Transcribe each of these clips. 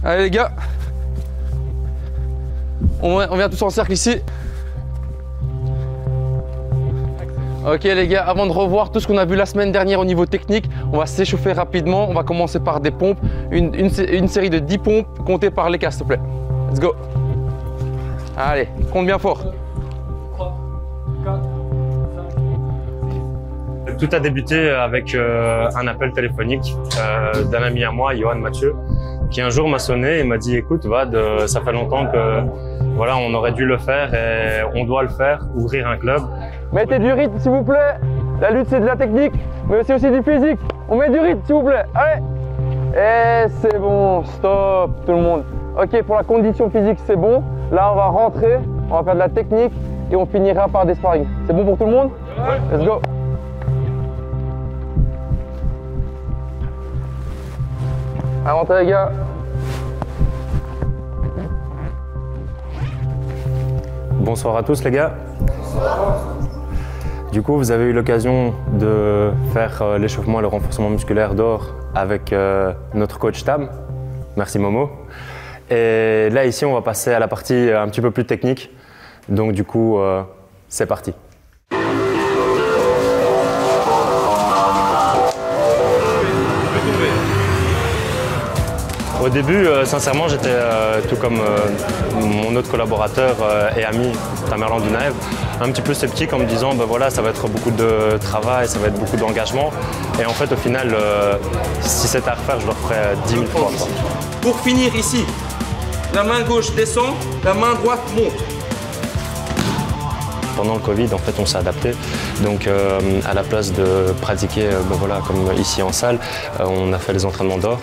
Allez les gars, on vient tous en cercle ici. Ok les gars, avant de revoir tout ce qu'on a vu la semaine dernière au niveau technique, on va s'échauffer rapidement. On va commencer par des pompes, une série de 10 pompes comptées par les cas s'il te plaît. Let's go. Allez, compte bien fort. 3, 4, 5, 6. Tout a débuté avec un appel téléphonique d'un ami à moi, Johan Mathieu, qui un jour m'a sonné et m'a dit écoute Wad, ça fait longtemps que voilà, on aurait dû le faire et on doit le faire, ouvrir un club. Mettez du rythme s'il vous plaît. La lutte c'est de la technique, mais c'est aussi du physique. On met du rythme s'il vous plaît. Allez. Et c'est bon, stop tout le monde. Ok, pour la condition physique c'est bon. Là on va rentrer, on va faire de la technique et on finira par des sparring. C'est bon pour tout le monde? Ouais. Let's go. À rentrer les gars. Bonsoir à tous les gars. Du coup, vous avez eu l'occasion de faire l'échauffement et le renforcement musculaire dehors avec notre coach Tam. Merci Momo. Et là, ici, on va passer à la partie un petit peu plus technique. Donc du coup, c'est parti. Au début, sincèrement, j'étais tout comme mon autre collaborateur et ami, Tamerlan Dunaev, un petit peu sceptique en me disant ben voilà, ça va être beaucoup de travail, ça va être beaucoup d'engagement. Et en fait, au final, si c'était à refaire, je le referais 10 000 fois. Pour finir ici, la main gauche descend, la main droite monte. Pendant le Covid, en fait, on s'est adapté. Donc, à la place de pratiquer, ben voilà, comme ici en salle, on a fait les entraînements dehors.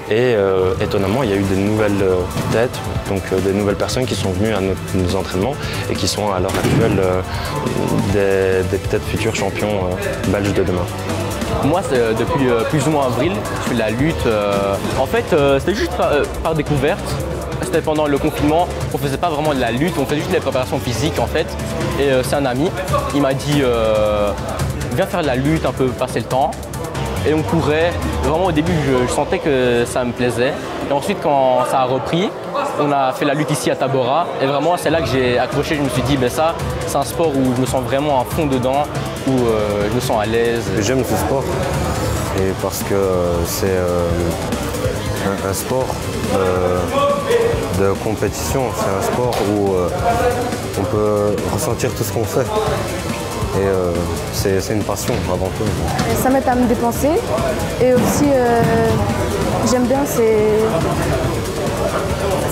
Et étonnamment, il y a eu des nouvelles têtes, donc des nouvelles personnes qui sont venues à nos entraînements et qui sont à l'heure actuelle des peut-être futurs champions belges de demain. Moi, depuis plus ou moins avril, je fais de la lutte. En fait, c'était juste par découverte. C'était pendant le confinement, on faisait pas vraiment de la lutte, on faisait juste de la préparation physique en fait. Et c'est un ami, il m'a dit viens faire de la lutte, un peu passer le temps. Et on courait. Vraiment au début, je sentais que ça me plaisait. Et ensuite, quand ça a repris, on a fait la lutte ici à Tabora. Et vraiment, c'est là que j'ai accroché. Je me suis dit, ben ça, c'est un sport où je me sens vraiment à fond dedans, où je me sens à l'aise. J'aime ce sport et parce que c'est un sport de compétition. C'est un sport où on peut ressentir tout ce qu'on fait. Et c'est une passion avant tout. Ça m'aide à me dépenser et aussi j'aime bien, c'est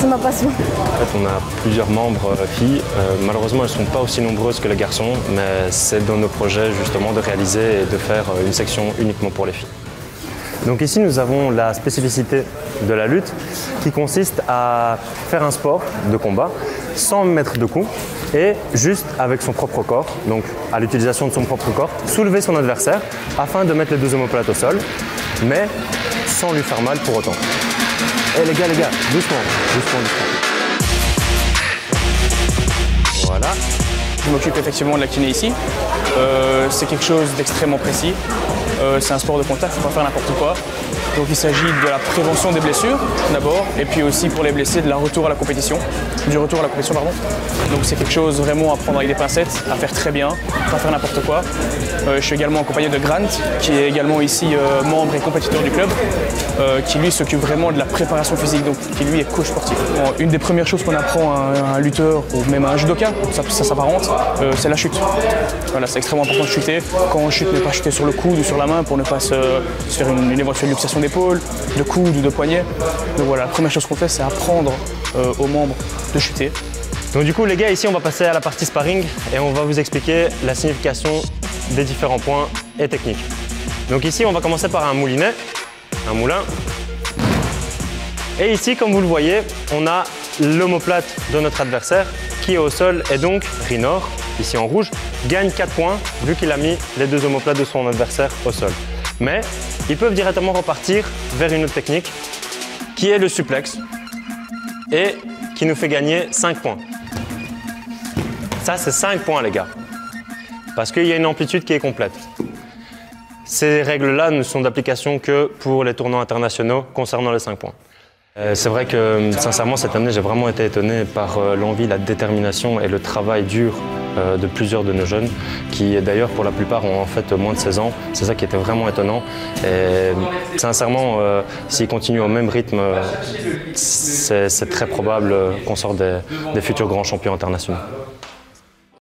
ma passion. En fait, on a plusieurs membres filles. Malheureusement, elles ne sont pas aussi nombreuses que les garçons, mais c'est dans nos projets justement de réaliser et de faire une section uniquement pour les filles. Donc ici, nous avons la spécificité de la lutte qui consiste à faire un sport de combat sans mettre de coups et juste avec son propre corps, donc à l'utilisation de son propre corps, soulever son adversaire afin de mettre les deux omoplates au sol, mais sans lui faire mal pour autant. Et les gars, doucement, doucement, doucement. Voilà. Je m'occupe effectivement de la kiné ici. C'est quelque chose d'extrêmement précis. C'est un sport de contact, il ne faut pas faire n'importe quoi. Donc il s'agit de la prévention des blessures d'abord, et puis aussi pour les blessés du retour à la compétition. Donc c'est quelque chose vraiment à prendre avec des pincettes, à faire très bien, pas faire n'importe quoi. Je suis également accompagné de Grant, qui est également ici membre et compétiteur du club, qui lui s'occupe vraiment de la préparation physique, donc qui lui est coach sportif. Bon, une des premières choses qu'on apprend à un lutteur ou même à un judoka, ça s'apparente, c'est la chute. Voilà, c'est extrêmement important de chuter. Quand on chute, ne pas chuter sur le coude ou sur la main pour ne pas se faire une éventuelle luxation d'épaule, de coude ou de poignet. Donc voilà, la première chose qu'on fait, c'est apprendre aux membres de chuter. Donc du coup les gars, ici on va passer à la partie sparring et on va vous expliquer la signification des différents points et techniques. Donc ici on va commencer par un moulinet, un moulin. Et ici comme vous le voyez, on a l'omoplate de notre adversaire qui est au sol et donc Rinor, ici en rouge, gagne 4 points vu qu'il a mis les deux omoplates de son adversaire au sol. Mais ils peuvent directement repartir vers une autre technique qui est le suplex et qui nous fait gagner 5 points. Ça, c'est 5 points, les gars, parce qu'il y a une amplitude qui est complète. Ces règles-là ne sont d'application que pour les tournois internationaux concernant les 5 points. C'est vrai que sincèrement cette année j'ai vraiment été étonné par l'envie, la détermination et le travail dur de plusieurs de nos jeunes qui d'ailleurs pour la plupart ont en fait moins de 16 ans. C'est ça qui était vraiment étonnant et sincèrement s'ils continuent au même rythme c'est très probable qu'on sorte des futurs grands champions internationaux.